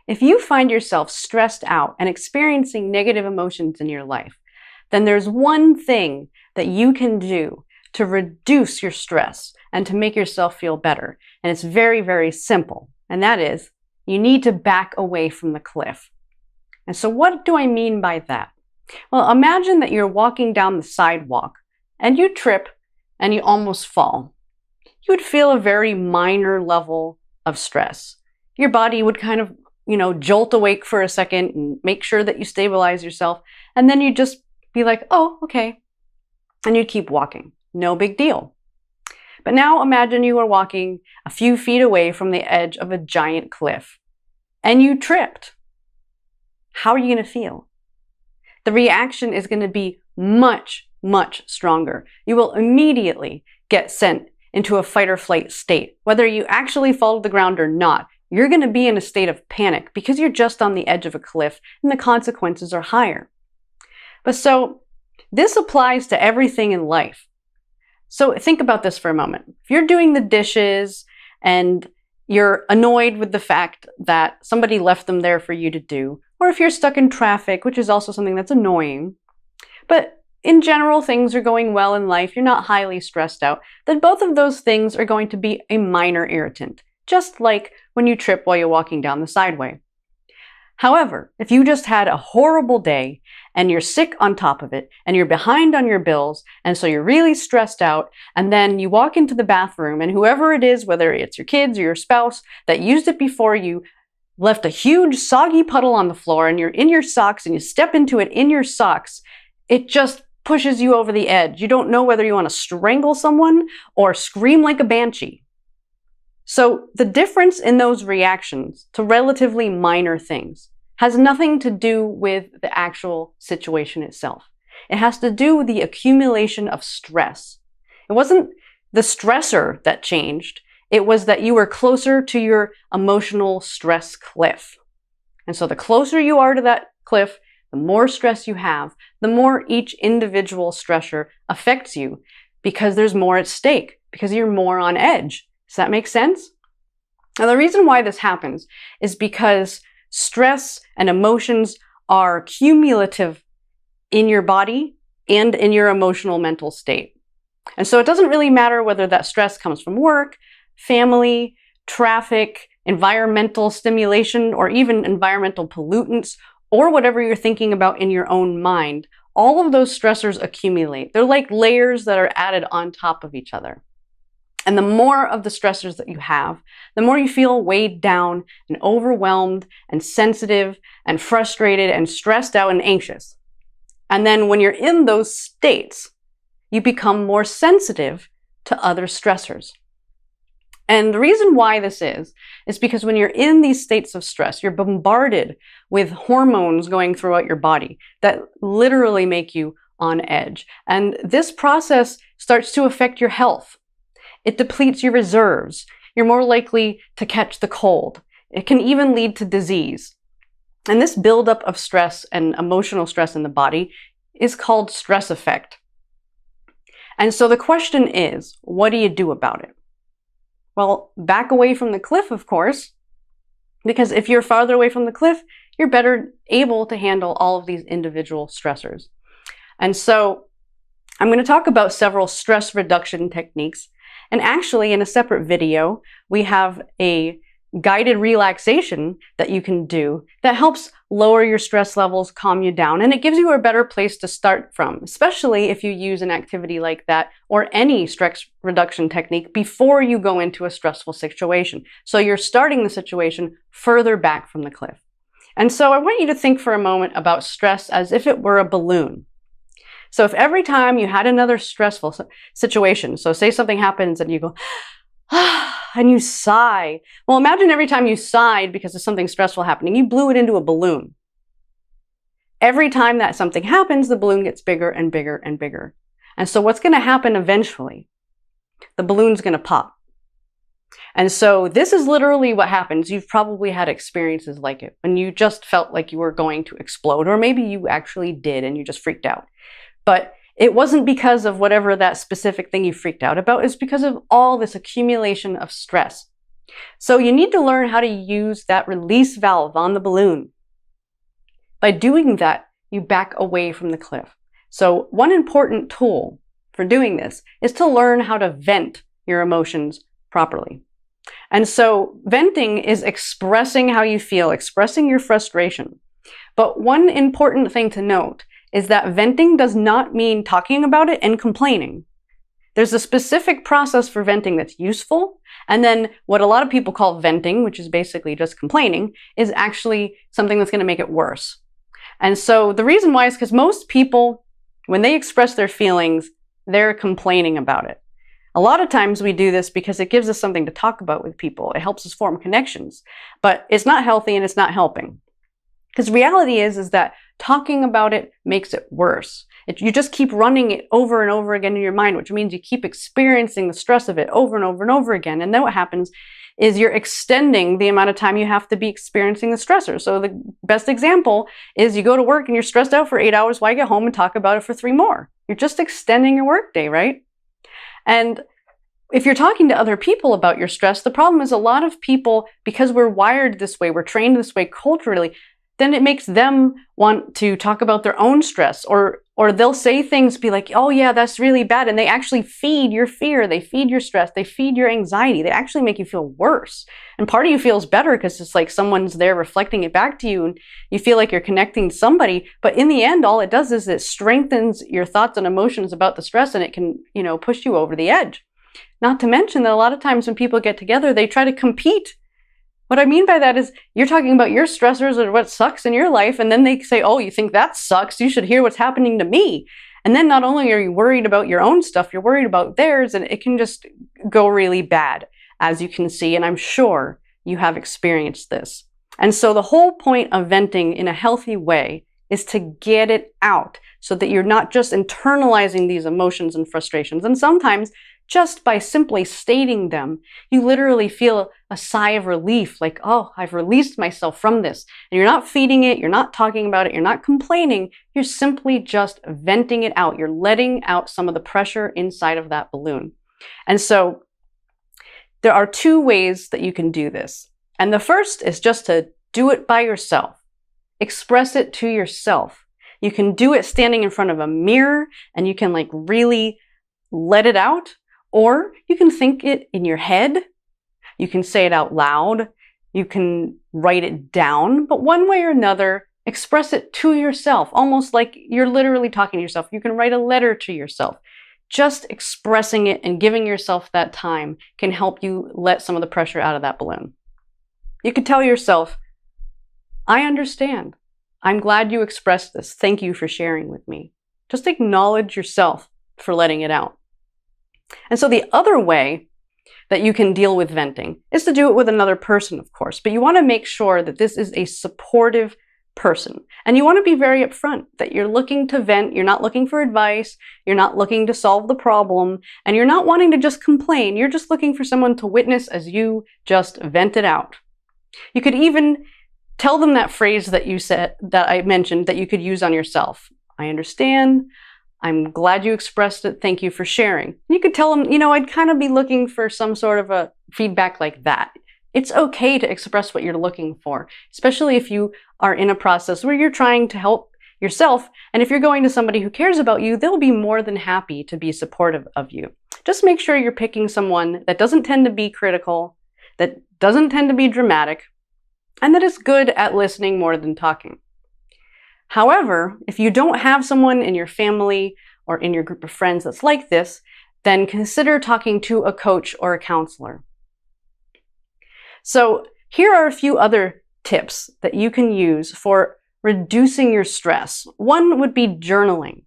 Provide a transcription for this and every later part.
If you find yourself stressed out and experiencing negative emotions in your life, then there's one thing that you can do to reduce your stress and to make yourself feel better. And it's very, very simple. And that is, you need to back away from the cliff. And so what do I mean by that? Well, imagine that you're walking down the sidewalk and you trip and you almost fall. You would feel a very minor level of stress. Your body would kind of, jolt awake for a second and make sure that you stabilize yourself. And then you'd just be like, oh, okay. And you'd keep walking. No big deal. But now imagine you are walking a few feet away from the edge of a giant cliff and you tripped. How are you going to feel? The reaction is going to be much, much stronger. You will immediately get sent into a fight or flight state. Whether you actually fall to the ground or not, you're going to be in a state of panic because you're just on the edge of a cliff and the consequences are higher. But so this applies to everything in life. So think about this for a moment. If you're doing the dishes and you're annoyed with the fact that somebody left them there for you to do, or if you're stuck in traffic, which is also something that's annoying, but in general, things are going well in life, you're not highly stressed out, then both of those things are going to be a minor irritant, just like when you trip while you're walking down the sideway. However, if you just had a horrible day and you're sick on top of it and you're behind on your bills and so you're really stressed out and then you walk into the bathroom and whoever it is, whether it's your kids or your spouse that used it before you, left a huge soggy puddle on the floor and you're in your socks and you step into it in your socks, it just pushes you over the edge. You don't know whether you want to strangle someone or scream like a banshee. So the difference in those reactions to relatively minor things has nothing to do with the actual situation itself. It has to do with the accumulation of stress. It wasn't the stressor that changed. It was that you were closer to your emotional stress cliff. And so the closer you are to that cliff, the more stress you have, the more each individual stressor affects you because there's more at stake, because you're more on edge. Does that make sense? Now, the reason why this happens is because stress and emotions are cumulative in your body and in your emotional mental state. And so it doesn't really matter whether that stress comes from work, family, traffic, environmental stimulation, or even environmental pollutants, or whatever you're thinking about in your own mind. All of those stressors accumulate. They're like layers that are added on top of each other. And the more of the stressors that you have, the more you feel weighed down and overwhelmed and sensitive and frustrated and stressed out and anxious. And then when you're in those states, you become more sensitive to other stressors. And the reason why this is because when you're in these states of stress, you're bombarded with hormones going throughout your body that literally make you on edge. And this process starts to affect your health. It depletes your reserves. You're more likely to catch the cold. It can even lead to disease. And this buildup of stress and emotional stress in the body is called stress effect. And so the question is, what do you do about it? Well, back away from the cliff, of course, because if you're farther away from the cliff, you're better able to handle all of these individual stressors. And so I'm going to talk about several stress reduction techniques. And actually, in a separate video, we have a guided relaxation that you can do that helps lower your stress levels, calm you down, and it gives you a better place to start from, especially if you use an activity like that or any stress reduction technique before you go into a stressful situation. So you're starting the situation further back from the cliff. And so I want you to think for a moment about stress as if it were a balloon. So if every time you had another stressful situation, so say something happens and you go, and you sigh. Well, imagine every time you sighed because of something stressful happening, you blew it into a balloon. Every time that something happens, the balloon gets bigger and bigger and bigger. And so what's going to happen eventually? The balloon's going to pop. And so this is literally what happens. You've probably had experiences like it when you just felt like you were going to explode, or maybe you actually did and you just freaked out. But it wasn't because of whatever that specific thing you freaked out about. It's because of all this accumulation of stress. So you need to learn how to use that release valve on the balloon. By doing that, you back away from the cliff. So one important tool for doing this is to learn how to vent your emotions properly. And so venting is expressing how you feel, expressing your frustration. But one important thing to note is that venting does not mean talking about it and complaining. There's a specific process for venting that's useful, and then what a lot of people call venting, which is basically just complaining, is actually something that's going to make it worse. And so the reason why is because most people, when they express their feelings, they're complaining about it. A lot of times we do this because it gives us something to talk about with people. It helps us form connections, but it's not healthy and it's not helping. Because reality is that talking about it makes it worse. You just keep running it over and over again in your mind, which means you keep experiencing the stress of it over and over and over again. And then what happens is you're extending the amount of time you have to be experiencing the stressor. So the best example is you go to work and you're stressed out for 8 hours. Why get home and talk about it for 3 more? You're just extending your workday, right? And if you're talking to other people about your stress, the problem is a lot of people, because we're wired this way, we're trained this way culturally, then it makes them want to talk about their own stress, or they'll say things, be like, oh yeah, that's really bad. And they actually feed your fear, they feed your stress, they feed your anxiety. They actually make you feel worse. And part of you feels better because it's like someone's there reflecting it back to you and you feel like you're connecting to somebody. But in the end, all it does is it strengthens your thoughts and emotions about the stress, and it can, push you over the edge. Not to mention that a lot of times when people get together, they try to compete. What I mean by that is you're talking about your stressors or what sucks in your life, and then they say, oh, you think that sucks? You should hear what's happening to me. And then not only are you worried about your own stuff, you're worried about theirs, and it can just go really bad, as you can see, and I'm sure you have experienced this. And so the whole point of venting in a healthy way is to get it out so that you're not just internalizing these emotions and frustrations. And sometimes just by simply stating them, you literally feel a sigh of relief, like, oh, I've released myself from this. And you're not feeding it, you're not talking about it, you're not complaining, you're simply just venting it out. You're letting out some of the pressure inside of that balloon. And so there are 2 ways that you can do this. And the first is just to do it by yourself. Express it to yourself. You can do it standing in front of a mirror and you can really let it out. Or you can think it in your head, you can say it out loud, you can write it down, but one way or another, express it to yourself, almost like you're literally talking to yourself. You can write a letter to yourself. Just expressing it and giving yourself that time can help you let some of the pressure out of that balloon. You could tell yourself, I understand. I'm glad you expressed this. Thank you for sharing with me. Just acknowledge yourself for letting it out. And so the other way that you can deal with venting is to do it with another person, of course, but you want to make sure that this is a supportive person. And you want to be very upfront that you're looking to vent, you're not looking for advice, you're not looking to solve the problem, and you're not wanting to just complain, you're just looking for someone to witness as you just vent it out. You could even tell them that phrase that you said, that I mentioned, that you could use on yourself. I understand. I'm glad you expressed it. Thank you for sharing. You could tell them, I'd kind of be looking for some sort of a feedback like that. It's okay to express what you're looking for, especially if you are in a process where you're trying to help yourself. And if you're going to somebody who cares about you, they'll be more than happy to be supportive of you. Just make sure you're picking someone that doesn't tend to be critical, that doesn't tend to be dramatic, and that is good at listening more than talking. However, if you don't have someone in your family or in your group of friends that's like this, then consider talking to a coach or a counselor. So here are a few other tips that you can use for reducing your stress. One would be journaling,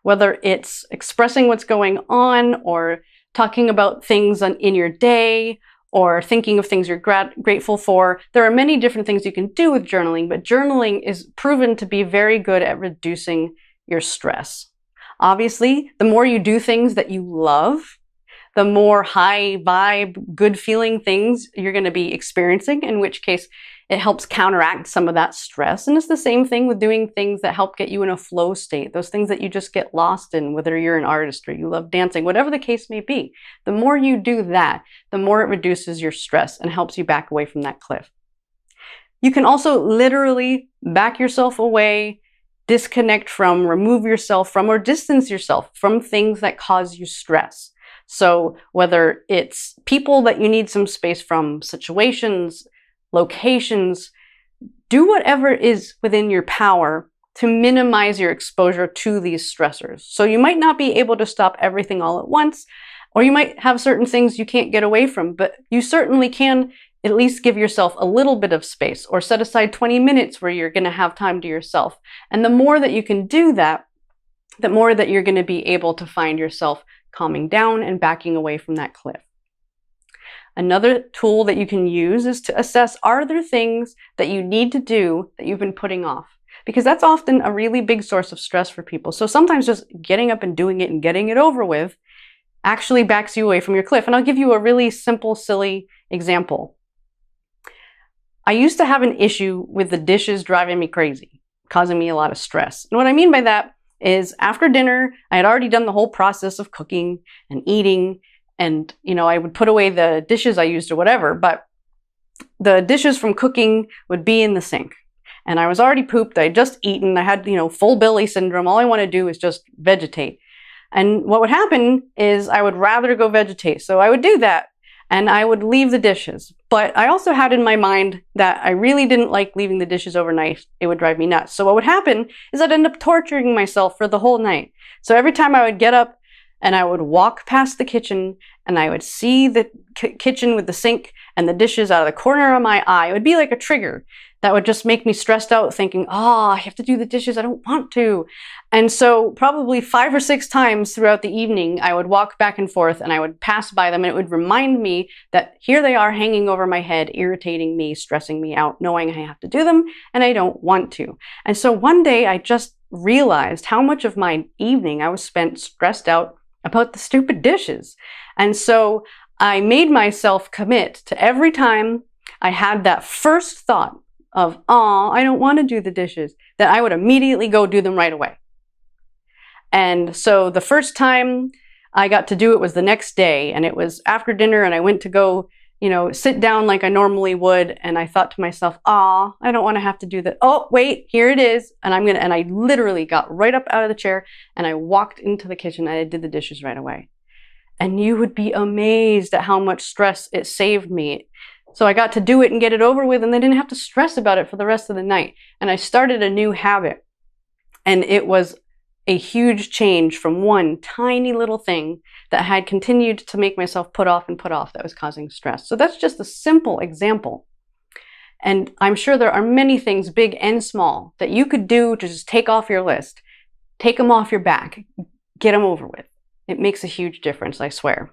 whether it's expressing what's going on or talking about things in your day, or thinking of things you're grateful for. There are many different things you can do with journaling, but journaling is proven to be very good at reducing your stress. Obviously, the more you do things that you love, the more high vibe, good feeling things you're going to be experiencing, in which case it helps counteract some of that stress. And it's the same thing with doing things that help get you in a flow state, those things that you just get lost in, whether you're an artist or you love dancing, whatever the case may be. The more you do that, the more it reduces your stress and helps you back away from that cliff. You can also literally back yourself away, disconnect from, remove yourself from, or distance yourself from things that cause you stress. So whether it's people that you need some space from, situations, locations, do whatever is within your power to minimize your exposure to these stressors. So you might not be able to stop everything all at once, or you might have certain things you can't get away from, but you certainly can at least give yourself a little bit of space, or set aside 20 minutes where you're going to have time to yourself. And the more that you can do that, the more that you're going to be able to find yourself calming down and backing away from that cliff. Another tool that you can use is to assess, are there things that you need to do that you've been putting off? Because that's often a really big source of stress for people. So sometimes just getting up and doing it and getting it over with actually backs you away from your cliff. And I'll give you a really simple, silly example. I used to have an issue with the dishes driving me crazy, causing me a lot of stress. And what I mean by that is after dinner, I had already done the whole process of cooking and eating. And, I would put away the dishes I used or whatever, but the dishes from cooking would be in the sink. And I was already pooped. I had just eaten. I had, full belly syndrome. All I want to do is just vegetate. And what would happen is I would rather go vegetate. So I would do that and I would leave the dishes. But I also had in my mind that I really didn't like leaving the dishes overnight. It would drive me nuts. So what would happen is I'd end up torturing myself for the whole night. So every time I would get up, and I would walk past the kitchen and I would see the kitchen with the sink and the dishes out of the corner of my eye. It would be like a trigger that would just make me stressed out, thinking, I have to do the dishes. I don't want to. And so probably 5 or 6 times throughout the evening, I would walk back and forth and I would pass by them, and it would remind me that here they are hanging over my head, irritating me, stressing me out, knowing I have to do them and I don't want to. And so one day I just realized how much of my evening I was spent stressed out about the stupid dishes. And so I made myself commit to every time I had that first thought of, I don't want to do the dishes, that I would immediately go do them right away. And so the first time I got to do it was the next day, and it was after dinner, and I went to go, sit down like I normally would, and I thought to myself, I don't want to have to do that. Oh, wait, here it is. And I literally got right up out of the chair and I walked into the kitchen and I did the dishes right away. And you would be amazed at how much stress it saved me. So I got to do it and get it over with, and I didn't have to stress about it for the rest of the night. And I started a new habit, and it was a huge change from one tiny little thing that I had continued to make myself put off that was causing stress. So that's just a simple example. And I'm sure there are many things, big and small, that you could do to just take off your list, take them off your back, get them over with. It makes a huge difference, I swear.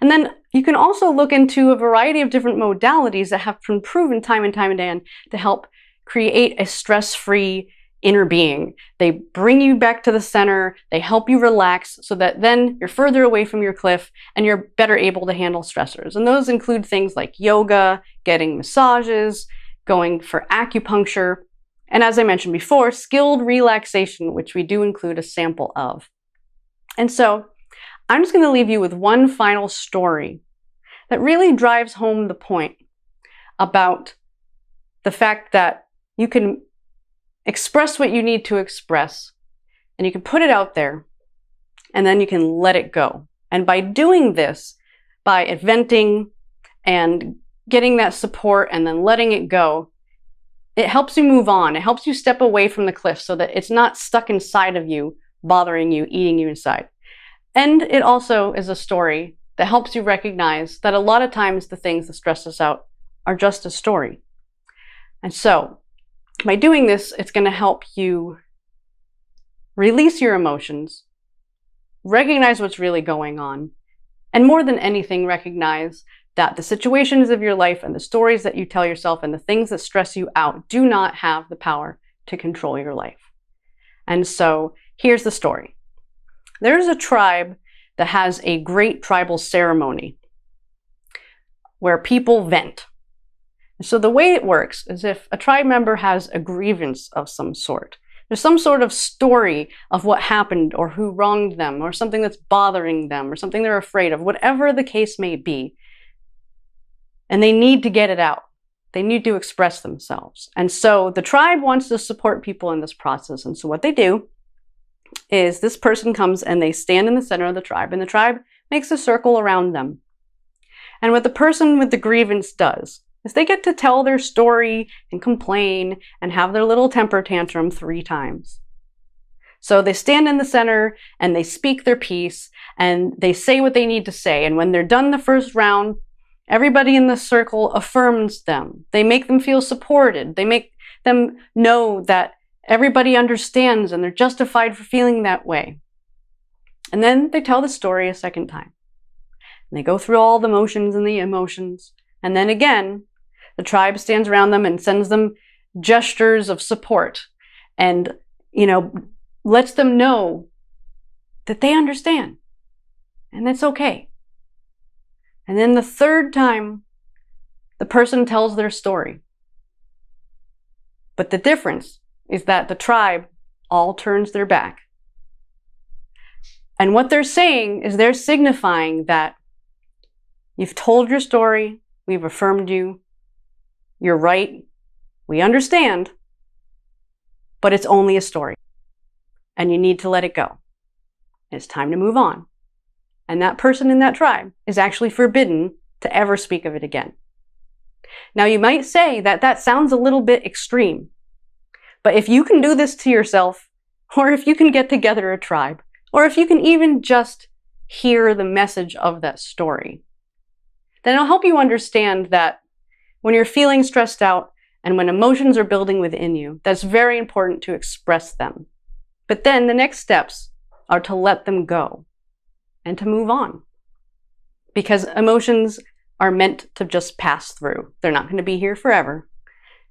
And then you can also look into a variety of different modalities that have been proven time and time again to help create a stress-free inner being. They bring you back to the center, they help you relax so that then you're further away from your cliff and you're better able to handle stressors. And those include things like yoga, getting massages, going for acupuncture, and as I mentioned before, skilled relaxation, which we do include a sample of. And so I'm just going to leave you with one final story that really drives home the point about the fact that you can express what you need to express, and you can put it out there, and then you can let it go. And by doing this, by venting and getting that support and then letting it go, it helps you move on. It helps you step away from the cliff so that it's not stuck inside of you, bothering you, eating you inside. And it also is a story that helps you recognize that a lot of times the things that stress us out are just a story. And so, by doing this, it's going to help you release your emotions, recognize what's really going on, and more than anything, recognize that the situations of your life and the stories that you tell yourself and the things that stress you out do not have the power to control your life. And so, here's the story. There's a tribe that has a great tribal ceremony where people vent. So the way it works is if a tribe member has a grievance of some sort, there's some sort of story of what happened or who wronged them or something that's bothering them or something they're afraid of, whatever the case may be, and they need to get it out. They need to express themselves. And so the tribe wants to support people in this process. And so what they do is this person comes and they stand in the center of the tribe, and the tribe makes a circle around them. And what the person with the grievance does is they get to tell their story and complain and have their little temper tantrum 3 times. So they stand in the center and they speak their piece and they say what they need to say. And when they're done the first round, everybody in the circle affirms them. They make them feel supported. They make them know that everybody understands and they're justified for feeling that way. And then they tell the story a second time. And they go through all the motions and the emotions. And then again, the tribe stands around them and sends them gestures of support and, lets them know that they understand and it's okay. And then the third time, the person tells their story. But the difference is that the tribe all turns their back. And what they're saying is they're signifying that you've told your story, we've affirmed you, you're right, we understand, but it's only a story. And you need to let it go. It's time to move on. And that person in that tribe is actually forbidden to ever speak of it again. Now you might say that that sounds a little bit extreme, but if you can do this to yourself, or if you can get together a tribe, or if you can even just hear the message of that story, then it'll help you understand that when you're feeling stressed out and when emotions are building within you, that's very important to express them. But then the next steps are to let them go and to move on. Because emotions are meant to just pass through. They're not going to be here forever.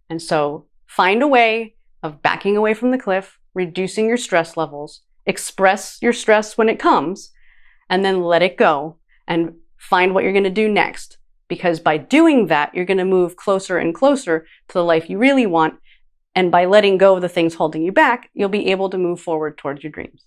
And so find a way of backing away from the cliff, reducing your stress levels, express your stress when it comes, and then let it go and find what you're going to do next. Because by doing that, you're going to move closer and closer to the life you really want. And by letting go of the things holding you back, you'll be able to move forward towards your dreams.